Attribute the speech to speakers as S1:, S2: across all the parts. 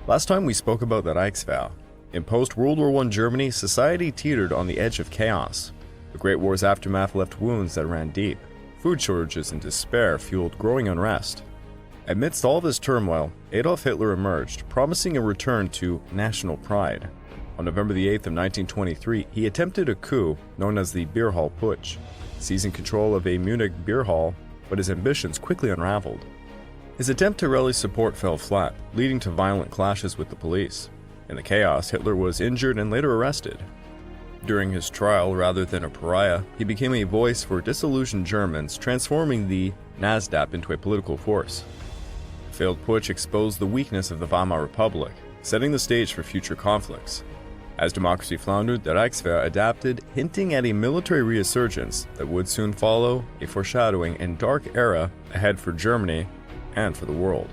S1: Last time we spoke about the Reichstag. In post-World War I Germany, society teetered on the edge of chaos. The Great War's aftermath left wounds that ran deep. Food shortages and despair fueled growing unrest. Amidst all this turmoil, Adolf Hitler emerged, promising a return to national pride. On November the 8th of 1923, he attempted a coup known as the Beer Hall Putsch, seizing control of a Munich beer hall, but his ambitions quickly unraveled. His attempt to rally support fell flat, leading to violent clashes with the police. In the chaos, Hitler was injured and later arrested. During his trial, rather than a pariah, he became a voice for disillusioned Germans, transforming the NSDAP into a political force. The failed putsch exposed the weakness of the Weimar Republic, setting the stage for future conflicts. As democracy floundered, the Reichswehr adapted, hinting at a military resurgence that would soon follow, a foreshadowing and dark era ahead for Germany and for the world.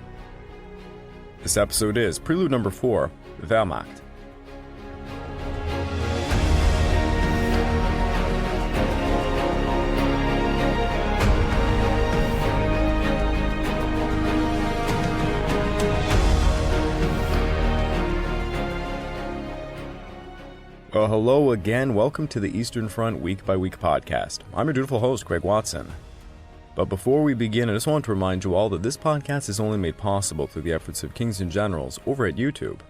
S1: This episode is Prelude number 4, Wehrmacht. Well, hello again. Welcome to the Eastern Front Week by Week podcast. I'm your dutiful host, Craig Watson. But before we begin, I just want to remind you all that this podcast is only made possible through the efforts of Kings and Generals over at YouTube.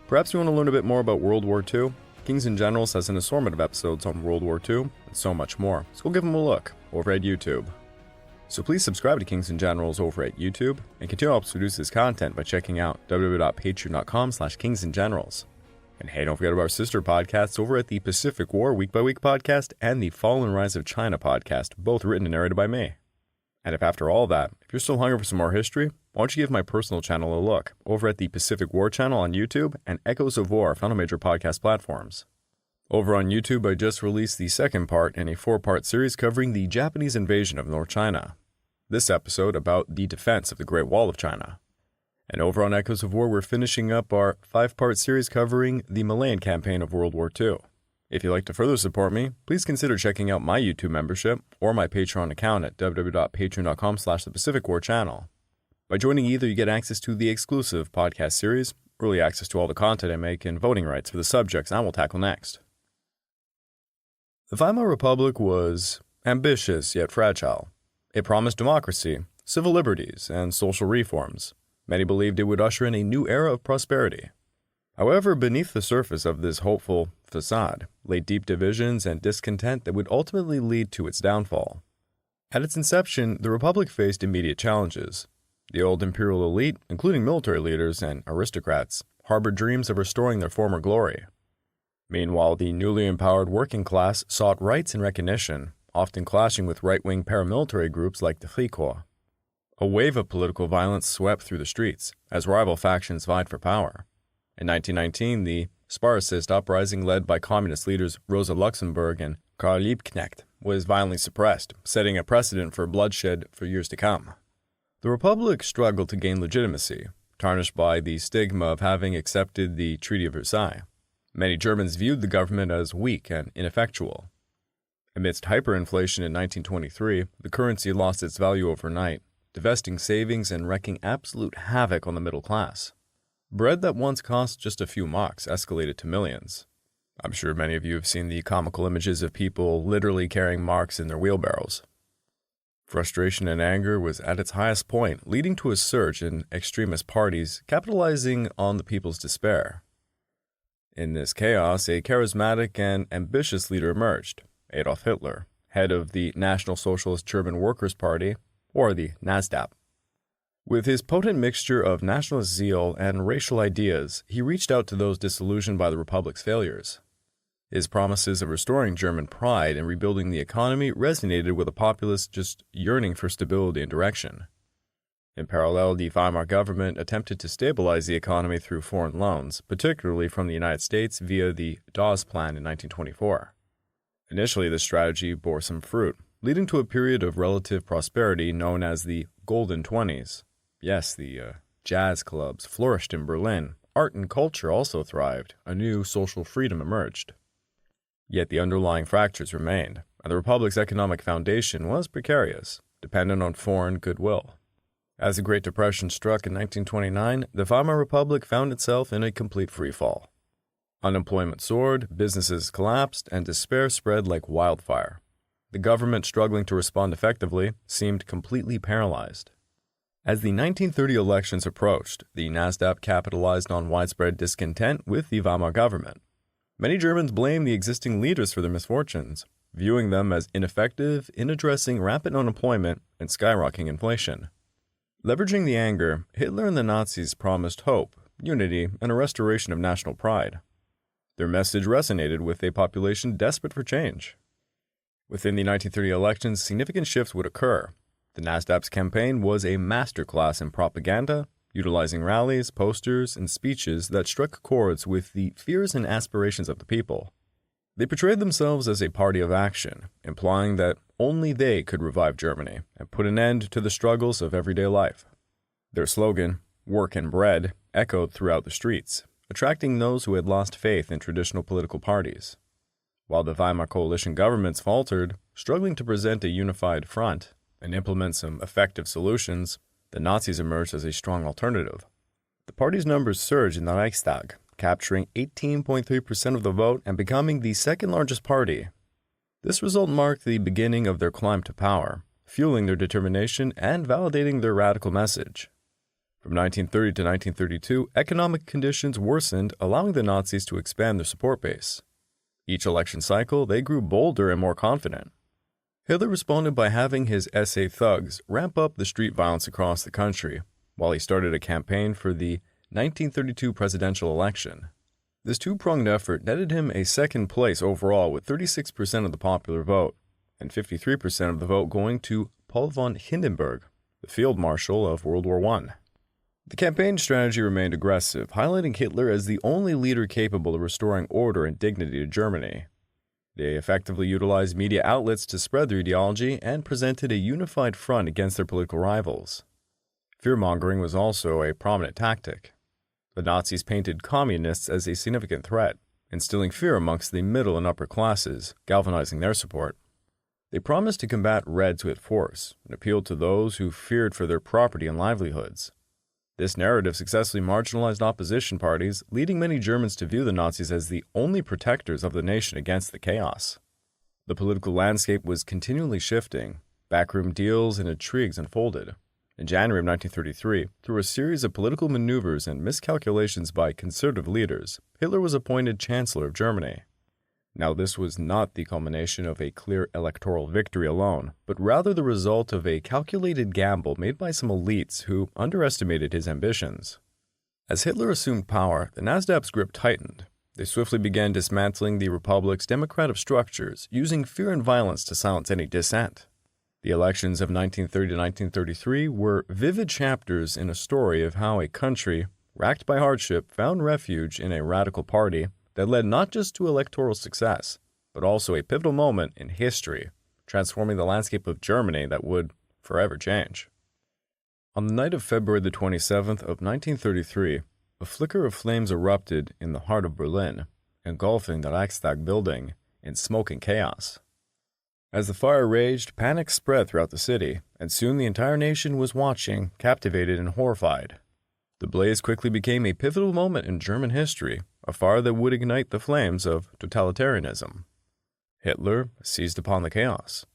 S1: Perhaps you want to learn a bit more about World War II? Kings and Generals has an assortment of episodes on World War II and so much more, so go give them a look over at YouTube. So please subscribe to Kings and Generals over at YouTube and continue to help us produce this content by checking out www.patreon.com/kingsandgenerals. And hey, don't forget about our sister podcasts over at the Pacific War Week by Week podcast and the Fall and Rise of China podcast, both written and narrated by me. And if after all that, if you're still hungry for some more history, why don't you give my personal channel a look over at the Pacific War channel on YouTube and Echoes of War found on major podcast platforms. Over on YouTube, I just released the second part in a 4-part series covering the Japanese invasion of North China. This episode about the defense of the Great Wall of China. And over on Echoes of War, we're finishing up our 5-part series covering the Malayan campaign of World War II. If you'd like to further support me, please consider checking out my YouTube membership or my Patreon account at www.patreon.com/thepacificwarchannel. By joining either, you get access to the exclusive podcast series, early access to all the content I make, and voting rights for the subjects I will tackle next. The Weimar Republic was ambitious yet fragile. It promised democracy, civil liberties, and social reforms. Many believed it would usher in a new era of prosperity. However, beneath the surface of this hopeful facade lay deep divisions and discontent that would ultimately lead to its downfall. At its inception, the Republic faced immediate challenges. The old imperial elite, including military leaders and aristocrats, harbored dreams of restoring their former glory. Meanwhile, the newly empowered working class sought rights and recognition, often clashing with right-wing paramilitary groups like the Freikorps. A wave of political violence swept through the streets as rival factions vied for power. In 1919, the Spartacist uprising led by communist leaders Rosa Luxemburg and Karl Liebknecht was violently suppressed, setting a precedent for bloodshed for years to come. The Republic struggled to gain legitimacy, tarnished by the stigma of having accepted the Treaty of Versailles. Many Germans viewed the government as weak and ineffectual. Amidst hyperinflation in 1923, the currency lost its value overnight, divesting savings and wreaking absolute havoc on the middle class. Bread that once cost just a few marks escalated to millions. I'm sure many of you have seen the comical images of people literally carrying marks in their wheelbarrows. Frustration and anger was at its highest point, leading to a surge in extremist parties capitalizing on the people's despair. In this chaos, a charismatic and ambitious leader emerged, Adolf Hitler, head of the National Socialist German Workers' Party, or the NSDAP. With his potent mixture of nationalist zeal and racial ideas, he reached out to those disillusioned by the Republic's failures. His promises of restoring German pride and rebuilding the economy resonated with a populace just yearning for stability and direction. In parallel, the Weimar government attempted to stabilize the economy through foreign loans, particularly from the United States via the Dawes Plan in 1924. Initially, this strategy bore some fruit, leading to a period of relative prosperity known as the Golden Twenties. Yes, the jazz clubs flourished in Berlin. Art and culture also thrived. A new social freedom emerged. Yet the underlying fractures remained, and the Republic's economic foundation was precarious, dependent on foreign goodwill. As the Great Depression struck in 1929, the Weimar Republic found itself in a complete freefall. Unemployment soared, businesses collapsed, and despair spread like wildfire. The government, struggling to respond effectively, seemed completely paralyzed. As the 1930 elections approached, the NSDAP capitalized on widespread discontent with the Weimar government. Many Germans blamed the existing leaders for their misfortunes, viewing them as ineffective in addressing rapid unemployment and skyrocketing inflation. Leveraging the anger, Hitler and the Nazis promised hope, unity, and a restoration of national pride. Their message resonated with a population desperate for change. Within the 1930 elections, significant shifts would occur. The NSDAP's campaign was a masterclass in propaganda, utilizing rallies, posters, and speeches that struck chords with the fears and aspirations of the people. They portrayed themselves as a party of action, implying that only they could revive Germany and put an end to the struggles of everyday life. Their slogan, "Work and Bread," echoed throughout the streets, attracting those who had lost faith in traditional political parties. While the Weimar coalition governments faltered, struggling to present a unified front and implement some effective solutions, the Nazis emerged as a strong alternative. The party's numbers surged in the Reichstag, capturing 18.3% of the vote and becoming the second largest party. This result marked the beginning of their climb to power, fueling their determination and validating their radical message. From 1930 to 1932, economic conditions worsened, allowing the Nazis to expand their support base. Each election cycle, they grew bolder and more confident. Hitler responded by having his SA thugs ramp up the street violence across the country, while he started a campaign for the 1932 presidential election. This two-pronged effort netted him a second place overall with 36% of the popular vote, and 53% of the vote going to Paul von Hindenburg, the field marshal of World War I. The campaign strategy remained aggressive, highlighting Hitler as the only leader capable of restoring order and dignity to Germany. They effectively utilized media outlets to spread their ideology and presented a unified front against their political rivals. Fear-mongering was also a prominent tactic. The Nazis painted communists as a significant threat, instilling fear amongst the middle and upper classes, galvanizing their support. They promised to combat Reds with force and appealed to those who feared for their property and livelihoods. This narrative successfully marginalized opposition parties, leading many Germans to view the Nazis as the only protectors of the nation against the chaos. The political landscape was continually shifting. Backroom deals and intrigues unfolded. In January of 1933, through a series of political maneuvers and miscalculations by conservative leaders, Hitler was appointed Chancellor of Germany. Now, this was not the culmination of a clear electoral victory alone, but rather the result of a calculated gamble made by some elites who underestimated his ambitions. As Hitler assumed power, the NSDAP's grip tightened. They swiftly began dismantling the Republic's democratic structures, using fear and violence to silence any dissent. The elections of 1930 to 1933 were vivid chapters in a story of how a country, racked by hardship, found refuge in a radical party that led not just to electoral success, but also a pivotal moment in history, transforming the landscape of Germany that would forever change. On the night of February the 27th of 1933, a flicker of flames erupted in the heart of Berlin, engulfing the Reichstag building in smoking chaos. As the fire raged, panic spread throughout the city, and soon the entire nation was watching, captivated and horrified. The blaze quickly became a pivotal moment in German history, a fire that would ignite the flames of totalitarianism. Hitler seized upon the chaos.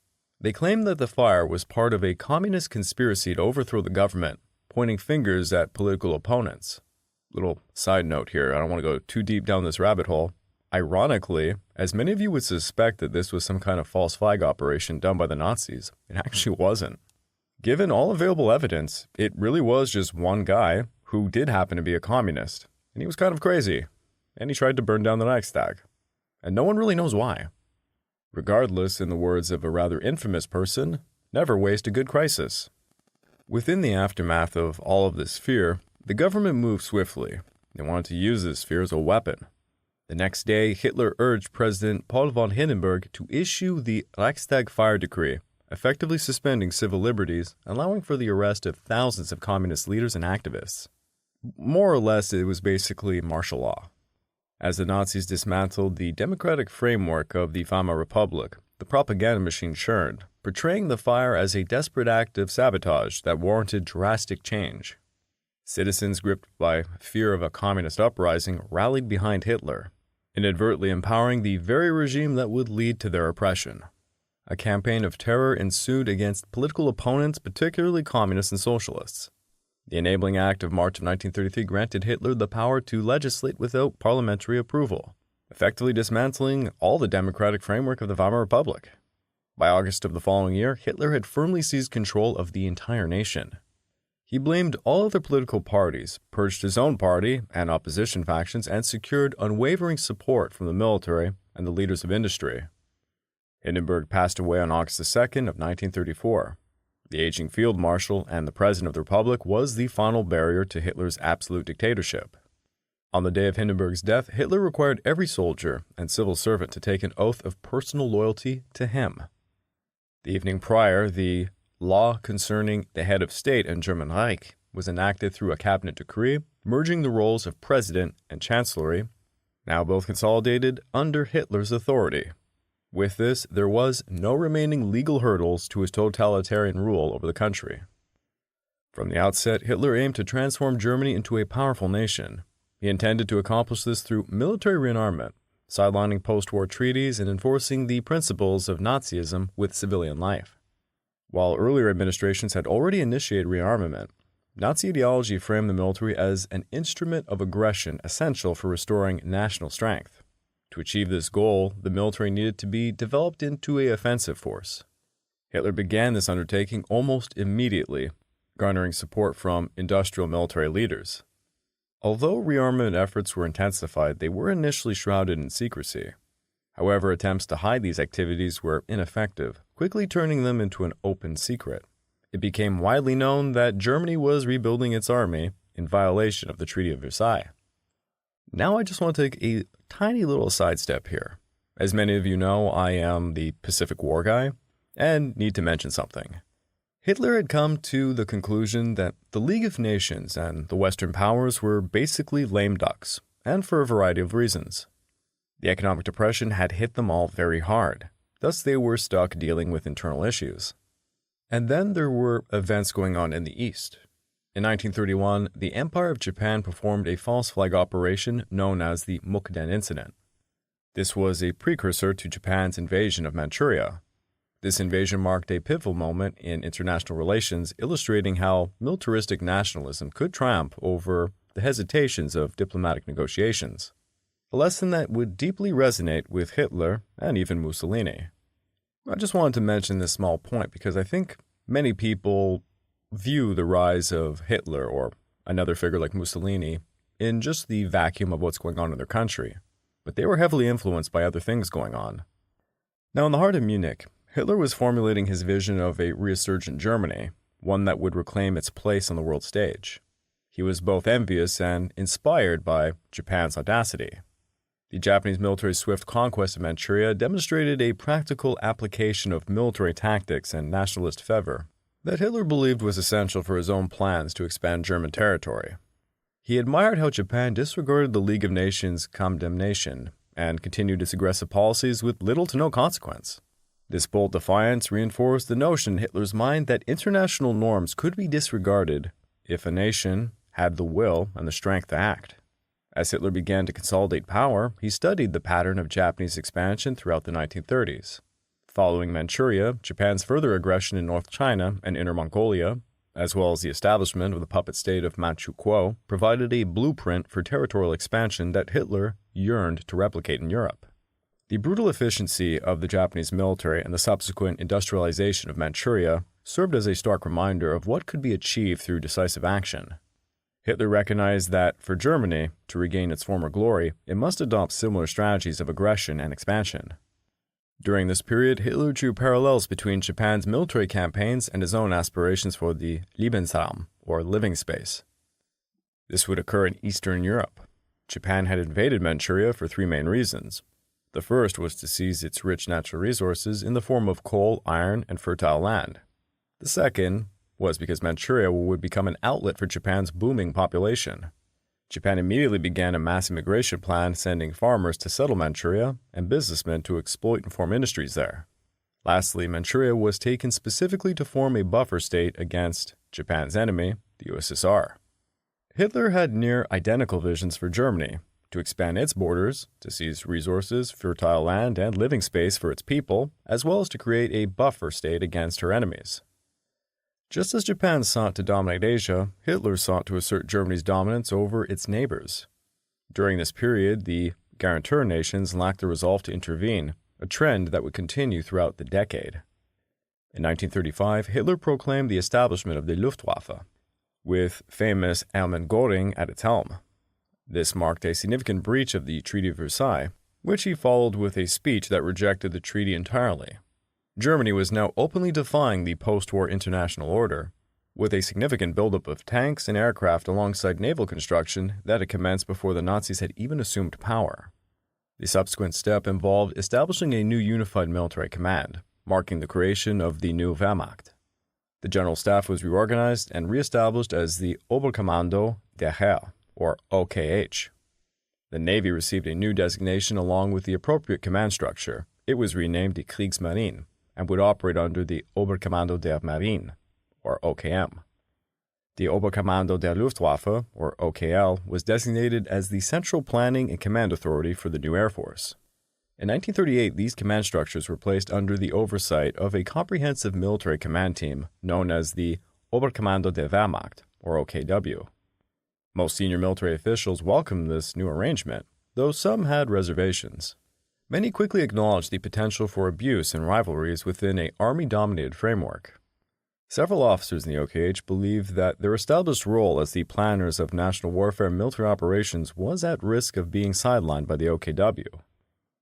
S1: They claimed that the fire was part of a communist conspiracy to overthrow the government, pointing fingers at political opponents. Little side note here, I don't want to go too deep down this rabbit hole. Ironically, as many of you would suspect that this was some kind of false flag operation done by the Nazis, it actually wasn't. Given all available evidence, it really was just one guy who did happen to be a communist, and he was kind of crazy, and he tried to burn down the Reichstag, and no one really knows why. Regardless, in the words of a rather infamous person, never waste a good crisis. Within the aftermath of all of this fear, the government moved swiftly. They wanted to use this fear as a weapon. The next day, Hitler urged President Paul von Hindenburg to issue the Reichstag fire decree, effectively suspending civil liberties, allowing for the arrest of thousands of communist leaders and activists. More or less, it was basically martial law. As the Nazis dismantled the democratic framework of the Weimar Republic, the propaganda machine churned, portraying the fire as a desperate act of sabotage that warranted drastic change. Citizens gripped by fear of a communist uprising rallied behind Hitler, inadvertently empowering the very regime that would lead to their oppression. A campaign of terror ensued against political opponents, particularly communists and socialists. The Enabling Act of March of 1933 granted Hitler the power to legislate without parliamentary approval, effectively dismantling all the democratic framework of the Weimar Republic. By August of the following year, Hitler had firmly seized control of the entire nation. He blamed all other political parties, purged his own party and opposition factions, and secured unwavering support from the military and the leaders of industry. Hindenburg passed away on August 2nd of 1934. The aging field marshal and the president of the Republic was the final barrier to Hitler's absolute dictatorship. On the day of Hindenburg's death, Hitler required every soldier and civil servant to take an oath of personal loyalty to him. The evening prior, the law concerning the head of state and German Reich was enacted through a cabinet decree, merging the roles of president and chancellery, now both consolidated under Hitler's authority. With this, there was no remaining legal hurdles to his totalitarian rule over the country. From the outset, Hitler aimed to transform Germany into a powerful nation. He intended to accomplish this through military rearmament, sidelining post-war treaties and enforcing the principles of Nazism with civilian life. While earlier administrations had already initiated rearmament, Nazi ideology framed the military as an instrument of aggression essential for restoring national strength. To achieve this goal, the military needed to be developed into an offensive force. Hitler began this undertaking almost immediately, garnering support from industrial military leaders. Although rearmament efforts were intensified, they were initially shrouded in secrecy. However, attempts to hide these activities were ineffective, quickly turning them into an open secret. It became widely known that Germany was rebuilding its army in violation of the Treaty of Versailles. Now I just want to take a tiny little sidestep here. As many of you know, I am the Pacific War guy, and need to mention something. Hitler had come to the conclusion that the League of Nations and the Western powers were basically lame ducks, and for a variety of reasons. The economic depression had hit them all very hard, thus they were stuck dealing with internal issues. And then there were events going on in the East. In 1931, the Empire of Japan performed a false flag operation known as the Mukden Incident. This was a precursor to Japan's invasion of Manchuria. This invasion marked a pivotal moment in international relations, illustrating how militaristic nationalism could triumph over the hesitations of diplomatic negotiations, a lesson that would deeply resonate with Hitler and even Mussolini. I just wanted to mention this small point because I think many people view the rise of Hitler or another figure like Mussolini in just the vacuum of what's going on in their country, but they were heavily influenced by other things going on. Now, in the heart of Munich, Hitler was formulating his vision of a resurgent Germany, one that would reclaim its place on the world stage. He was both envious and inspired by Japan's audacity. The Japanese military's swift conquest of Manchuria demonstrated a practical application of military tactics and nationalist fervor that Hitler believed was essential for his own plans to expand German territory. He admired how Japan disregarded the League of Nations' condemnation and continued its aggressive policies with little to no consequence. This bold defiance reinforced the notion in Hitler's mind that international norms could be disregarded if a nation had the will and the strength to act. As Hitler began to consolidate power, he studied the pattern of Japanese expansion throughout the 1930s. Following Manchuria, Japan's further aggression in North China and Inner Mongolia, as well as the establishment of the puppet state of Manchukuo, provided a blueprint for territorial expansion that Hitler yearned to replicate in Europe. The brutal efficiency of the Japanese military and the subsequent industrialization of Manchuria served as a stark reminder of what could be achieved through decisive action. Hitler recognized that, for Germany to regain its former glory, it must adopt similar strategies of aggression and expansion. During this period, Hitler drew parallels between Japan's military campaigns and his own aspirations for the Lebensraum, or living space. This would occur in Eastern Europe. Japan had invaded Manchuria for three main reasons. The first was to seize its rich natural resources in the form of coal, iron, and fertile land. The second was because Manchuria would become an outlet for Japan's booming population. Japan immediately began a mass immigration plan, sending farmers to settle Manchuria and businessmen to exploit and form industries there. Lastly, Manchuria was taken specifically to form a buffer state against Japan's enemy, the USSR. Hitler had near identical visions for Germany, to expand its borders, to seize resources, fertile land, and living space for its people, as well as to create a buffer state against her enemies. Just as Japan sought to dominate Asia, Hitler sought to assert Germany's dominance over its neighbors. During this period, the guarantor nations lacked the resolve to intervene, a trend that would continue throughout the decade. In 1935, Hitler proclaimed the establishment of the Luftwaffe, with famous Hermann Göring at its helm. This marked a significant breach of the Treaty of Versailles, which he followed with a speech that rejected the treaty entirely. Germany was now openly defying the post-war international order, with a significant buildup of tanks and aircraft alongside naval construction that had commenced before the Nazis had even assumed power. The subsequent step involved establishing a new unified military command, marking the creation of the new Wehrmacht. The general staff was reorganized and reestablished as the Oberkommando der Heer, or OKH. The Navy received a new designation along with the appropriate command structure. It was renamed the Kriegsmarine and would operate under the Oberkommando der Marine, or OKM. The Oberkommando der Luftwaffe, or OKL, was designated as the central planning and command authority for the new Air Force. In 1938, these command structures were placed under the oversight of a comprehensive military command team known as the Oberkommando der Wehrmacht, or OKW. Most senior military officials welcomed this new arrangement, though some had reservations. Many quickly acknowledged the potential for abuse and rivalries within an army-dominated framework. Several officers in the OKH believed that their established role as the planners of national warfare and military operations was at risk of being sidelined by the OKW.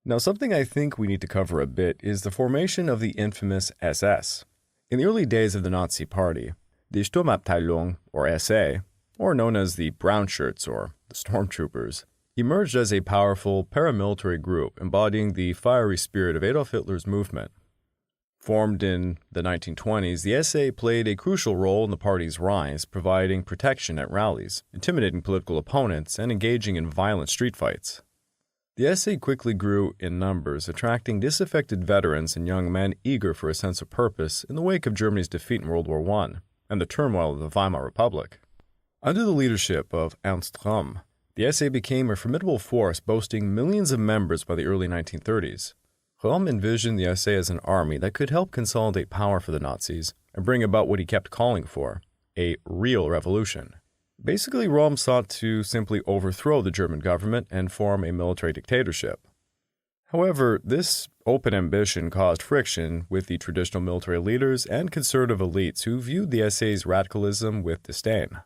S1: Now, something I think we need to cover a bit is the formation of the infamous SS. In the early days of the Nazi Party, the Sturmabteilung, or SA, or known as the Brown Shirts or the Stormtroopers, emerged as a powerful paramilitary group embodying the fiery spirit of Adolf Hitler's movement. Formed in the 1920s, the SA played a crucial role in the party's rise, providing protection at rallies, intimidating political opponents, and engaging in violent street fights. The SA quickly grew in numbers, attracting disaffected veterans and young men eager for a sense of purpose in the wake of Germany's defeat in World War I and the turmoil of the Weimar Republic. Under the leadership of Ernst Röhm, the SA became a formidable force boasting millions of members by the early 1930s. Röhm envisioned the SA as an army that could help consolidate power for the Nazis and bring about what he kept calling for, a real revolution. Basically, Röhm sought to simply overthrow the German government and form a military dictatorship. However, this open ambition caused friction with the traditional military leaders and conservative elites who viewed the SA's radicalism with disdain.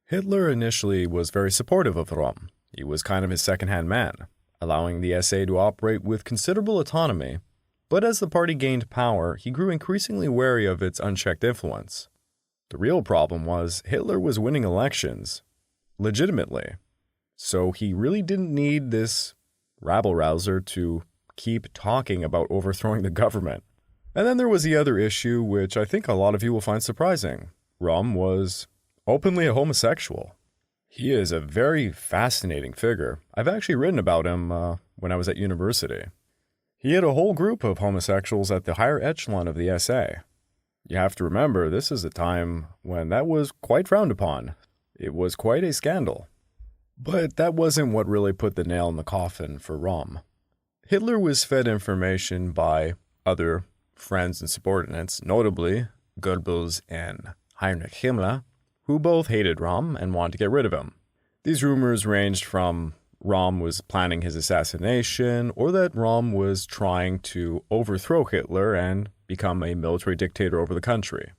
S1: Hitler initially was very supportive of Röhm. He was kind of his second-hand man, allowing the SA to operate with considerable autonomy, but as the party gained power, he grew increasingly wary of its unchecked influence. The real problem was Hitler was winning elections, legitimately, so he really didn't need this rabble-rouser to keep talking about overthrowing the government. And then there was the other issue, which I think a lot of you will find surprising. Röhm was openly a homosexual. He is a very fascinating figure. I've actually written about him when I was at university. He had a whole group of homosexuals at the higher echelon of the SA. You have to remember, this is a time when that was quite frowned upon. It was quite a scandal. But that wasn't what really put the nail in the coffin for Röhm. Hitler was fed information by other friends and subordinates, notably Goebbels and Heinrich Himmler, who both hated Röhm and wanted to get rid of him. These rumors ranged from Röhm was planning his assassination, or that Röhm was trying to overthrow Hitler and become a military dictator over the country.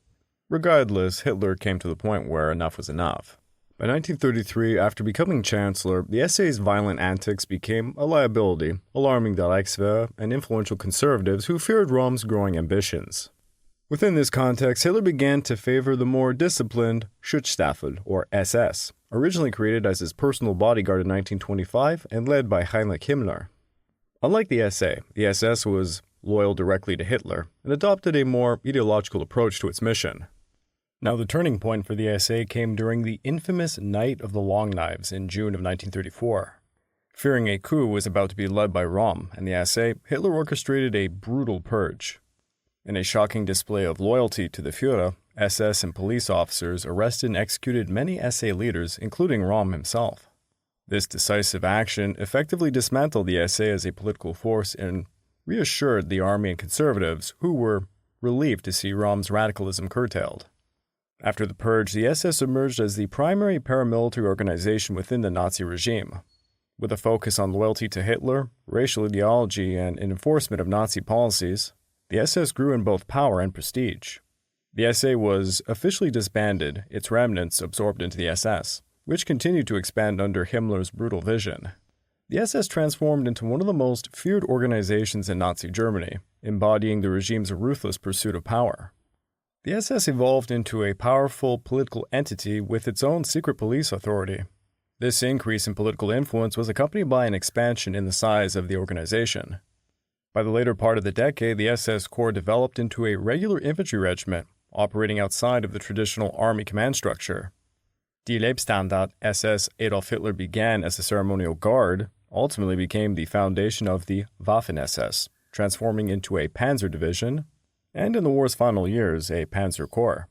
S1: Regardless, Hitler came to the point where enough was enough. By 1933, after becoming Chancellor, the SA's violent antics became a liability, alarming the Reichswehr and influential conservatives who feared Röhm's growing ambitions. Within this context, Hitler began to favor the more disciplined Schutzstaffel, or SS, originally created as his personal bodyguard in 1925 and led by Heinrich Himmler. Unlike the SS was loyal directly to Hitler and adopted a more ideological approach to its mission. Now, the turning point for the SA came during the infamous Night of the Long Knives in June of 1934. Fearing a coup was about to be led by Röhm and the SA, Hitler orchestrated a brutal purge. In a shocking display of loyalty to the Führer, SS and police officers arrested and executed many SA leaders, including Röhm himself. This decisive action effectively dismantled the SA as a political force and reassured the army and conservatives, who were relieved to see Röhm's radicalism curtailed. After the purge, the SS emerged as the primary paramilitary organization within the Nazi regime. With a focus on loyalty to Hitler, racial ideology, and enforcement of Nazi policies, the SS grew in both power and prestige. The SA was officially disbanded, its remnants absorbed into the SS, which continued to expand under Himmler's brutal vision. The SS transformed into one of the most feared organizations in Nazi Germany, embodying the regime's ruthless pursuit of power. The SS evolved into a powerful political entity with its own secret police authority. This increase in political influence was accompanied by an expansion in the size of the organization. By the later part of the decade, the SS Corps developed into a regular infantry regiment, operating outside of the traditional army command structure. Die Leibstandard SS Adolf Hitler began as a ceremonial guard, ultimately became the foundation of the Waffen-SS, transforming into a panzer division, and in the war's final years, a panzer corps.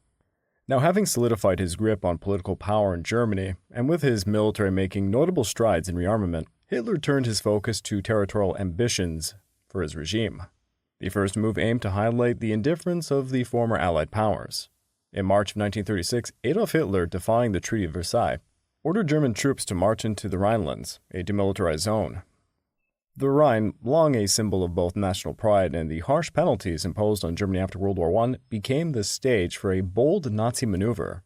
S1: Now, having solidified his grip on political power in Germany, and with his military making notable strides in rearmament, Hitler turned his focus to territorial ambitions for his regime. The first move aimed to highlight the indifference of the former Allied powers. In March of 1936, Adolf Hitler, defying the Treaty of Versailles, ordered German troops to march into the Rhinelands, a demilitarized zone. The Rhine, long a symbol of both national pride and the harsh penalties imposed on Germany after World War I, became the stage for a bold Nazi maneuver.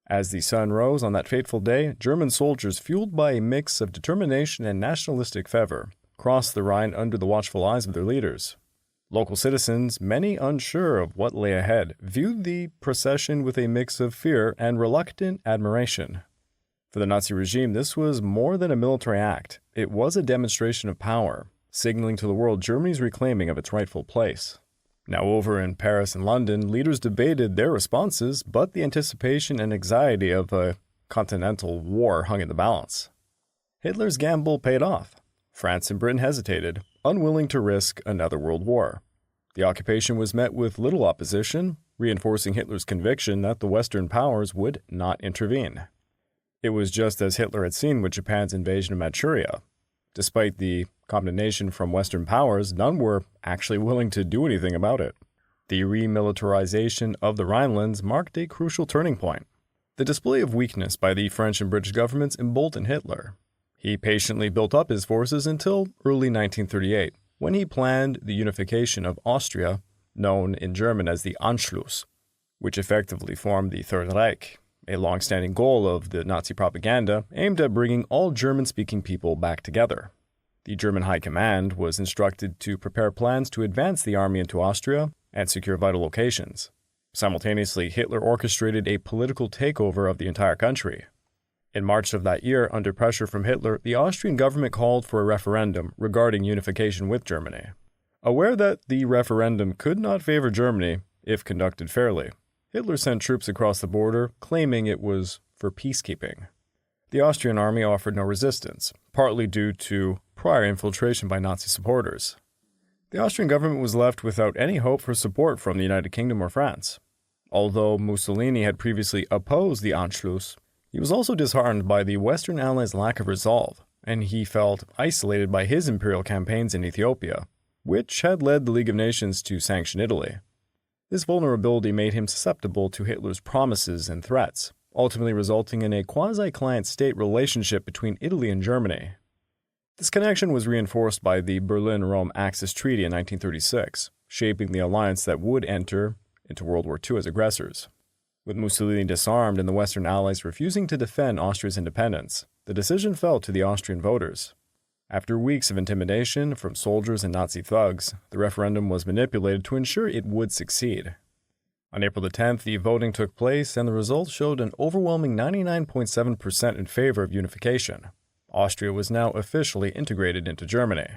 S1: As the sun rose on that fateful day, German soldiers, fueled by a mix of determination and nationalistic fervor, crossed the Rhine under the watchful eyes of their leaders. Local citizens, many unsure of what lay ahead, viewed the procession with a mix of fear and reluctant admiration. For the Nazi regime, this was more than a military act. It was a demonstration of power, signaling to the world Germany's reclaiming of its rightful place. Now, over in Paris and London, leaders debated their responses, but the anticipation and anxiety of a continental war hung in the balance. Hitler's gamble paid off. France and Britain hesitated, unwilling to risk another world war. The occupation was met with little opposition, reinforcing Hitler's conviction that the Western powers would not intervene. It was just as Hitler had seen with Japan's invasion of Manchuria. Despite the condemnation from Western powers, none were actually willing to do anything about it. The remilitarization of the Rhinelands marked a crucial turning point. The display of weakness by the French and British governments emboldened Hitler. He patiently built up his forces until early 1938, when he planned the unification of Austria, known in German as the Anschluss, which effectively formed the Third Reich, a long-standing goal of the Nazi propaganda aimed at bringing all German-speaking people back together. The German High Command was instructed to prepare plans to advance the army into Austria and secure vital locations. Simultaneously, Hitler orchestrated a political takeover of the entire country. In March of that year, under pressure from Hitler, the Austrian government called for a referendum regarding unification with Germany. Aware that the referendum could not favor Germany if conducted fairly, Hitler sent troops across the border, claiming it was for peacekeeping. The Austrian army offered no resistance, partly due to prior infiltration by Nazi supporters. The Austrian government was left without any hope for support from the United Kingdom or France. Although Mussolini had previously opposed the Anschluss, he was also disheartened by the Western Allies' lack of resolve, and he felt isolated by his imperial campaigns in Ethiopia, which had led the League of Nations to sanction Italy. This vulnerability made him susceptible to Hitler's promises and threats, ultimately resulting in a quasi-client state relationship between Italy and Germany. This connection was reinforced by the Berlin-Rome Axis Treaty in 1936, shaping the alliance that would enter into World War II as aggressors. With Mussolini disarmed and the Western Allies refusing to defend Austria's independence, the decision fell to the Austrian voters. After weeks of intimidation from soldiers and Nazi thugs, the referendum was manipulated to ensure it would succeed. On April 10th, the voting took place, and the results showed an overwhelming 99.7% in favor of unification. Austria was now officially integrated into Germany.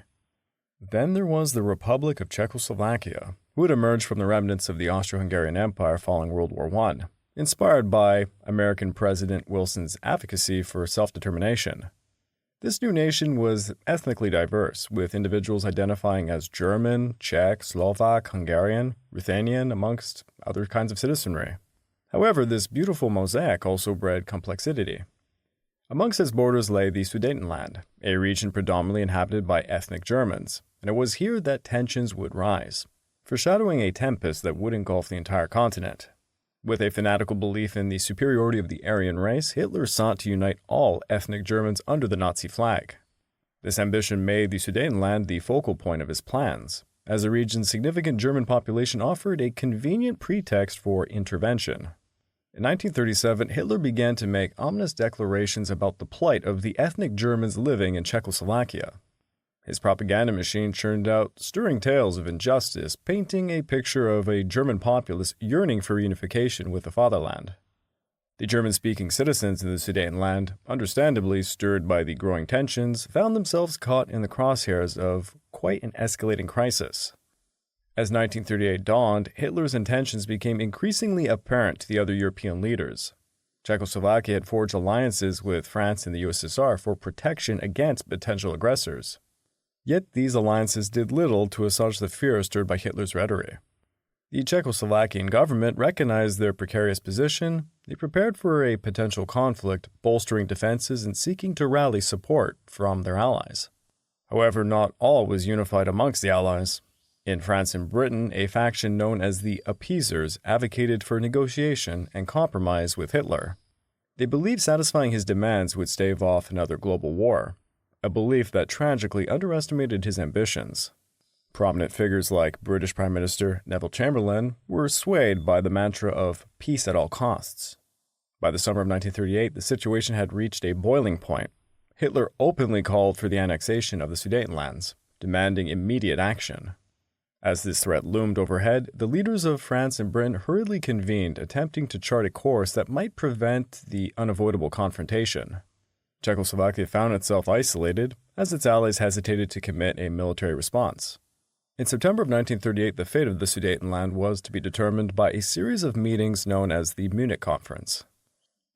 S1: Then there was the Republic of Czechoslovakia, who had emerged from the remnants of the Austro-Hungarian Empire following World War I, inspired by American President Wilson's advocacy for self-determination. This new nation was ethnically diverse, with individuals identifying as German, Czech, Slovak, Hungarian, Ruthenian, amongst other kinds of citizenry. However, this beautiful mosaic also bred complexity. Amongst its borders lay the Sudetenland, a region predominantly inhabited by ethnic Germans, and it was here that tensions would rise, foreshadowing a tempest that would engulf the entire continent. With a fanatical belief in the superiority of the Aryan race, Hitler sought to unite all ethnic Germans under the Nazi flag. This ambition made the Sudetenland the focal point of his plans, as the region's significant German population offered a convenient pretext for intervention. In 1937, Hitler began to make ominous declarations about the plight of the ethnic Germans living in Czechoslovakia. His propaganda machine churned out stirring tales of injustice, painting a picture of a German populace yearning for reunification with the fatherland. The German-speaking citizens in the Sudetenland, understandably stirred by the growing tensions, found themselves caught in the crosshairs of quite an escalating crisis. As 1938 dawned, Hitler's intentions became increasingly apparent to the other European leaders. Czechoslovakia had forged alliances with France and the USSR for protection against potential aggressors. Yet these alliances did little to assuage the fear stirred by Hitler's rhetoric. The Czechoslovakian government recognized their precarious position. They prepared for a potential conflict, bolstering defenses and seeking to rally support from their allies. However, not all was unified amongst the allies. In France and Britain, a faction known as the Appeasers advocated for negotiation and compromise with Hitler. They believed satisfying his demands would stave off another global war, a belief that tragically underestimated his ambitions. Prominent figures like British Prime Minister Neville Chamberlain were swayed by the mantra of peace at all costs. By the summer of 1938, the situation had reached a boiling point. Hitler openly called for the annexation of the Sudetenlands, demanding immediate action. As this threat loomed overhead, the leaders of France and Britain hurriedly convened, attempting to chart a course that might prevent the unavoidable confrontation. Czechoslovakia found itself isolated, as its allies hesitated to commit a military response. In September of 1938, the fate of the Sudetenland was to be determined by a series of meetings known as the Munich Conference.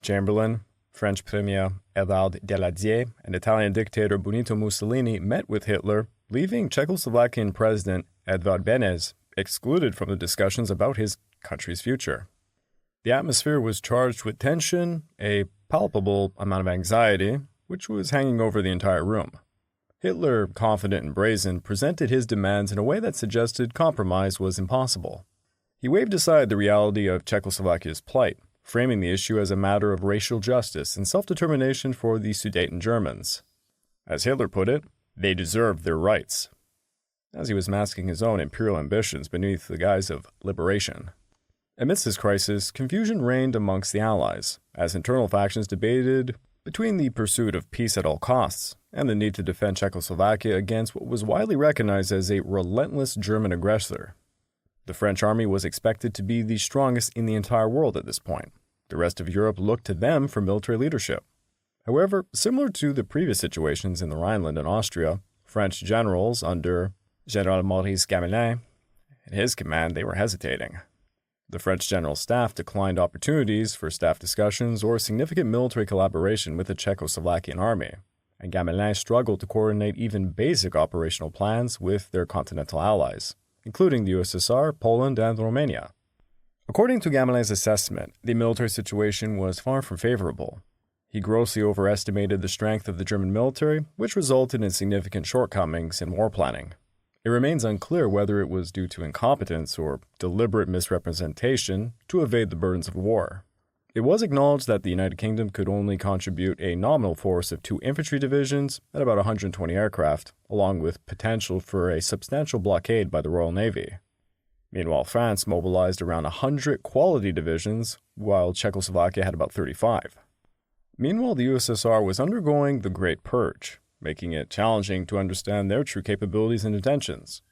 S1: Chamberlain, French Premier Édouard Daladier, and Italian dictator Benito Mussolini met with Hitler, leaving Czechoslovakian President Edvard Beneš excluded from the discussions about his country's future. The atmosphere was charged with tension, a palpable amount of anxiety, which was hanging over the entire room. Hitler, confident and brazen, presented his demands in a way that suggested compromise was impossible. He waved aside the reality of Czechoslovakia's plight, framing the issue as a matter of racial justice and self-determination for the Sudeten Germans. As Hitler put it, they deserved their rights, as he was masking his own imperial ambitions beneath the guise of liberation. Amidst this crisis, confusion reigned amongst the Allies, as internal factions debated between the pursuit of peace at all costs and the need to defend Czechoslovakia against what was widely recognized as a relentless German aggressor. The French army was expected to be the strongest in the entire world at this point. The rest of Europe looked to them for military leadership. However, similar to the previous situations in the Rhineland and Austria, French generals under General Maurice Gamelin and his command, they were hesitating. The French General Staff declined opportunities for staff discussions or significant military collaboration with the Czechoslovakian army, and Gamelin struggled to coordinate even basic operational plans with their continental allies, including the USSR, Poland, and Romania. According to Gamelin's assessment, the military situation was far from favorable. He grossly overestimated the strength of the German military, which resulted in significant shortcomings in war planning. It remains unclear whether it was due to incompetence or deliberate misrepresentation to evade the burdens of war. It was acknowledged that the United Kingdom could only contribute a nominal force of 2 infantry divisions and about 120 aircraft, along with potential for a substantial blockade by the Royal Navy. Meanwhile, France mobilized around 100 quality divisions, while Czechoslovakia had about 35. Meanwhile, the USSR was undergoing the Great Purge, making it challenging to understand their true capabilities and intentions.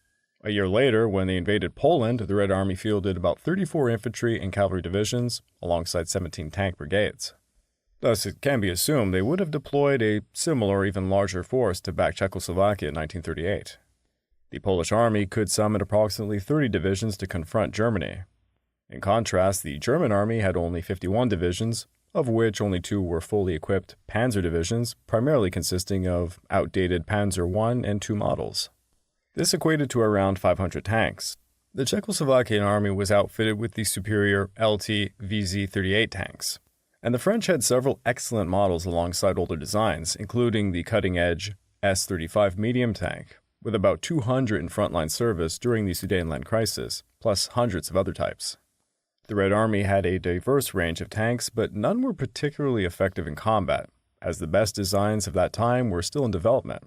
S1: A year later, when they invaded Poland, the Red Army fielded about 34 infantry and cavalry divisions, alongside 17 tank brigades. Thus, it can be assumed they would have deployed a similar or even larger force to back Czechoslovakia in 1938. The Polish army could summon approximately 30 divisions to confront Germany. In contrast, the German army had only 51 divisions, of which only 2 were fully equipped panzer divisions, primarily consisting of outdated Panzer I and II models. This equated to around 500 tanks. The Czechoslovakian army was outfitted with the superior LT VZ-38 tanks, and the French had several excellent models alongside older designs, including the cutting-edge S-35 medium tank, with about 200 in frontline service during the Sudetenland crisis, plus hundreds of other types. The Red Army had a diverse range of tanks, but none were particularly effective in combat, as the best designs of that time were still in development.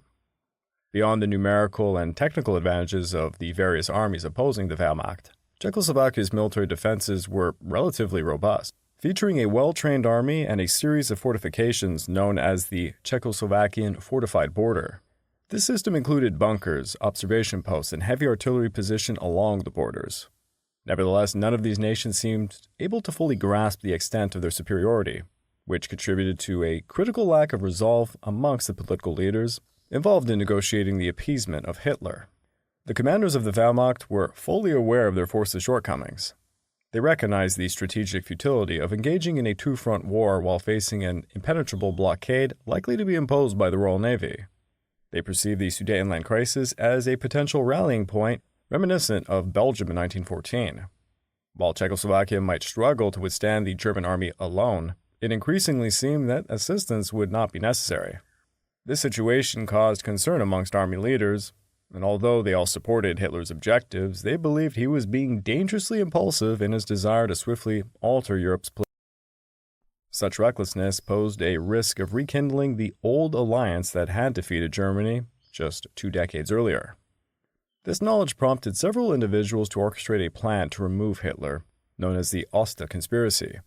S1: Beyond the numerical and technical advantages of the various armies opposing the Wehrmacht, Czechoslovakia's military defenses were relatively robust, featuring a well-trained army and a series of fortifications known as the Czechoslovakian Fortified Border. This system included bunkers, observation posts, and heavy artillery position along the borders. Nevertheless, none of these nations seemed able to fully grasp the extent of their superiority, which contributed to a critical lack of resolve amongst the political leaders involved in negotiating the appeasement of Hitler. The commanders of the Wehrmacht were fully aware of their force's shortcomings. They recognized the strategic futility of engaging in a two-front war while facing an impenetrable blockade likely to be imposed by the Royal Navy. They perceived the Sudetenland crisis as a potential rallying point reminiscent of Belgium in 1914. While Czechoslovakia might struggle to withstand the German army alone, it increasingly seemed that assistance would not be necessary. This situation caused concern amongst army leaders, and although they all supported Hitler's objectives, they believed he was being dangerously impulsive in his desire to swiftly alter Europe's politics. Such recklessness posed a risk of rekindling the old alliance that had defeated Germany just 2 decades earlier. This knowledge prompted several individuals to orchestrate a plan to remove Hitler, known as the Austria conspiracy.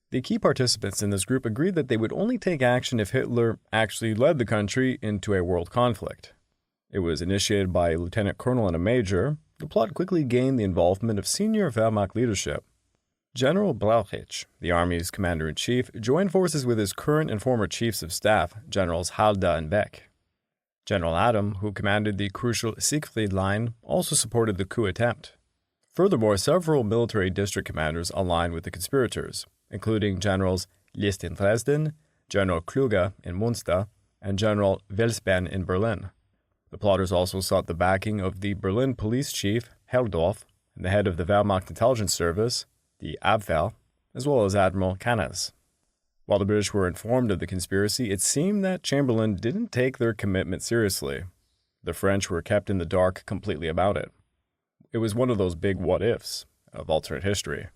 S1: The key participants in this group agreed that they would only take action if Hitler actually led the country into a world conflict. It was initiated by a lieutenant colonel and a major. The plot quickly gained the involvement of senior Wehrmacht leadership. General Blauchitsch, the army's commander-in-chief, joined forces with his current and former chiefs of staff, Generals Halder and Beck. General Adam, who commanded the crucial Siegfried Line, also supported the coup attempt. Furthermore, several military district commanders aligned with the conspirators, including Generals List in Dresden, General Kluge in Munster, and General Welsben in Berlin. The plotters also sought the backing of the Berlin police chief, Herdorf, and the head of the Wehrmacht intelligence service, the Abwehr, as well as Admiral Canas. While the British were informed of the conspiracy, it seemed that Chamberlain didn't take their commitment seriously. The French were kept in the dark completely about it. It was one of those big what-ifs of alternate history.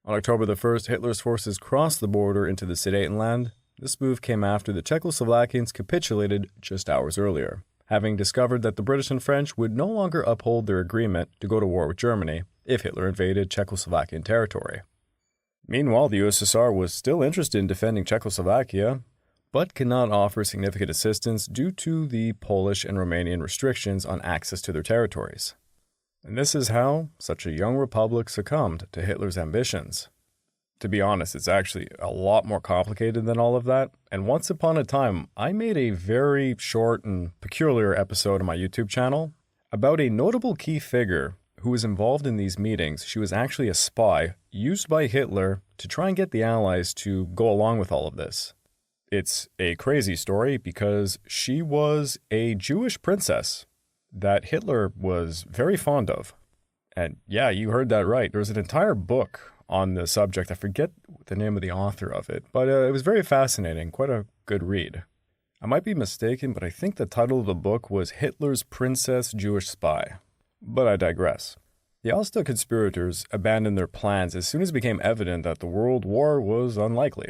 S1: On October the 1st, Hitler's forces crossed the border into the Sudetenland. This move came after the Czechoslovakians capitulated just hours earlier, having discovered that the British and French would no longer uphold their agreement to go to war with Germany if Hitler invaded Czechoslovakian territory. Meanwhile, the USSR was still interested in defending Czechoslovakia, but could not offer significant assistance due to the Polish and Romanian restrictions on access to their territories. And this is how such a young republic succumbed to Hitler's ambitions. To be honest, it's actually a lot more complicated than all of that, and once upon a time, I made a very short and peculiar episode on my YouTube channel about a notable key figure who was involved in these meetings. She was actually a spy used by Hitler to try and get the Allies to go along with all of this. It's a crazy story because she was a Jewish princess that Hitler was very fond of. And yeah, you heard that right. There's an entire book on the subject. I forget the name of the author of it, but it was very fascinating, quite a good read. I might be mistaken, but I think the title of the book was Hitler's Princess Jewish Spy. But I digress. The Austria conspirators abandoned their plans as soon as it became evident that the World War was unlikely.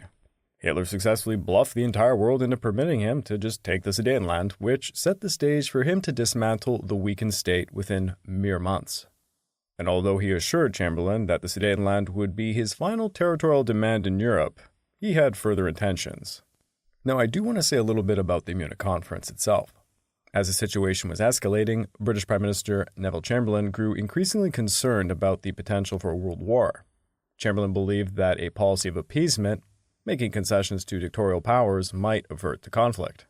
S1: Hitler successfully bluffed the entire world into permitting him to just take the Sudetenland, which set the stage for him to dismantle the weakened state within mere months. And although he assured Chamberlain that the Sudetenland would be his final territorial demand in Europe, he had further intentions. Now, I do want to say a little bit about the Munich Conference itself. As the situation was escalating, British Prime Minister Neville Chamberlain grew increasingly concerned about the potential for a world war. Chamberlain believed that a policy of appeasement, making concessions to dictatorial powers, might avert the conflict.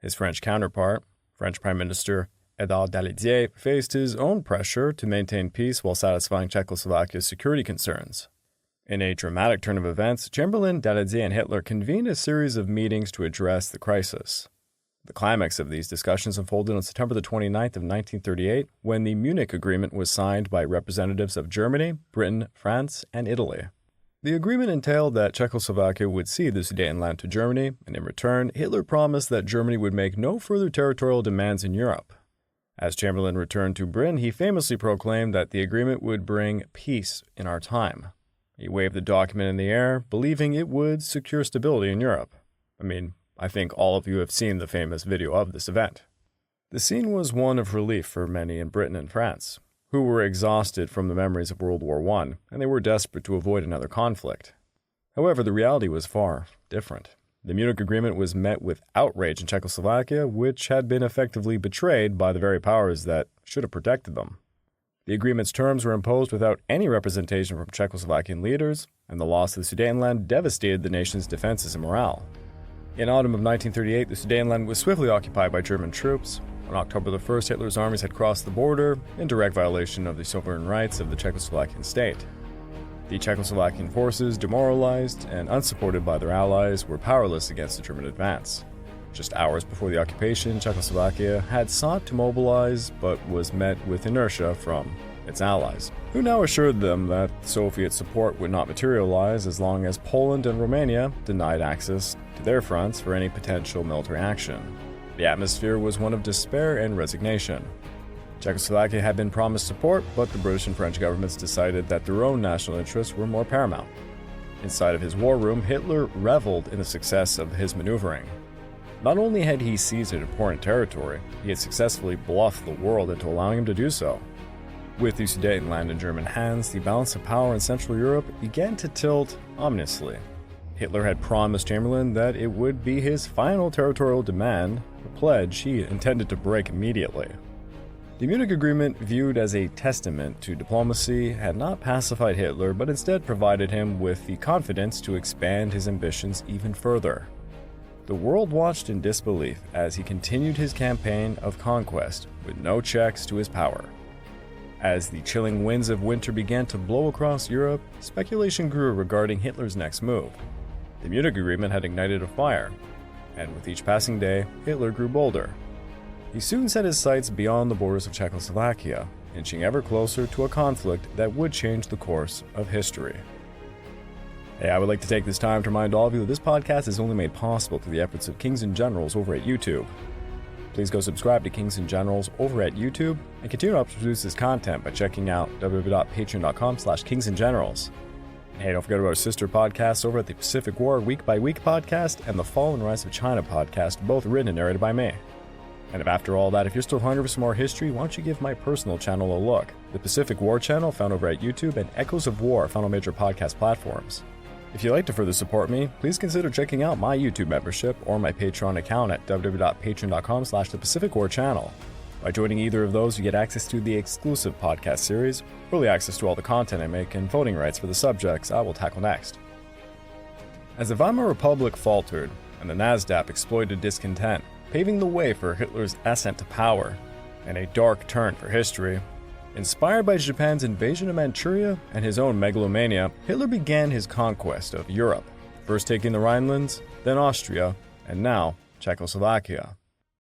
S1: His French counterpart, French Prime Minister Édouard Daladier, faced his own pressure to maintain peace while satisfying Czechoslovakia's security concerns. In a dramatic turn of events, Chamberlain, Daladier, and Hitler convened a series of meetings to address the crisis. The climax of these discussions unfolded on September the 29th of 1938, when the Munich Agreement was signed by representatives of Germany, Britain, France, and Italy. The agreement entailed that Czechoslovakia would cede the Sudetenland to Germany, and in return, Hitler promised that Germany would make no further territorial demands in Europe. As Chamberlain returned to Britain, he famously proclaimed that the agreement would bring peace in our time. He waved the document in the air, believing it would secure stability in Europe. I think all of you have seen the famous video of this event. The scene was one of relief for many in Britain and France, who were exhausted from the memories of World War I, and they were desperate to avoid another conflict. However, the reality was far different. The Munich Agreement was met with outrage in Czechoslovakia, which had been effectively betrayed by the very powers that should have protected them. The agreement's terms were imposed without any representation from Czechoslovakian leaders, and the loss of the Sudetenland devastated the nation's defenses and morale. In autumn of 1938, the Sudetenland was swiftly occupied by German troops. On October the 1st, Hitler's armies had crossed the border in direct violation of the sovereign rights of the Czechoslovakian state. The Czechoslovakian forces, demoralized and unsupported by their allies, were powerless against the German advance. Just hours before the occupation, Czechoslovakia had sought to mobilize but was met with inertia from its allies, who now assured them that Soviet support would not materialize as long as Poland and Romania denied access to their fronts for any potential military action. The atmosphere was one of despair and resignation. Czechoslovakia had been promised support, but the British and French governments decided that their own national interests were more paramount. Inside of his war room, Hitler reveled in the success of his maneuvering. Not only had he seized an important territory, he had successfully bluffed the world into allowing him to do so. With the Sudetenland in German hands, the balance of power in Central Europe began to tilt ominously. Hitler had promised Chamberlain that it would be his final territorial demand, a pledge he intended to break immediately. The Munich Agreement, viewed as a testament to diplomacy, had not pacified Hitler, but instead provided him with the confidence to expand his ambitions even further. The world watched in disbelief as he continued his campaign of conquest with no checks to his power. As the chilling winds of winter began to blow across Europe, speculation grew regarding Hitler's next move. The Munich Agreement had ignited a fire, and with each passing day, Hitler grew bolder. He soon set his sights beyond the borders of Czechoslovakia, inching ever closer to a conflict that would change the course of history. Hey, I would like to take this time to remind all of you that this podcast is only made possible through the efforts of Kings and Generals over at YouTube. Please go subscribe to Kings and Generals over at YouTube and continue to produce this content by checking out www.patreon.com/kingsandgenerals. And hey, don't forget about our sister podcasts over at the Pacific War Week by Week podcast and the Fall and Rise of China podcast, both written and narrated by me. And if after all that, if you're still hungry for some more history, why don't you give my personal channel a look? The Pacific War channel, found over at YouTube, and Echoes of War, found on major podcast platforms. If you'd like to further support me, please consider checking out my YouTube membership or my Patreon account at www.patreon.com/thepacificwarchannel. By joining either of those, you get access to the exclusive podcast series, early access to all the content I make, and voting rights for the subjects I will tackle next. As the Weimar Republic faltered and the NSDAP exploited discontent, paving the way for Hitler's ascent to power, and a dark turn for history, inspired by Japan's invasion of Manchuria and his own megalomania, Hitler began his conquest of Europe, first taking the Rhinelands, then Austria, and now Czechoslovakia.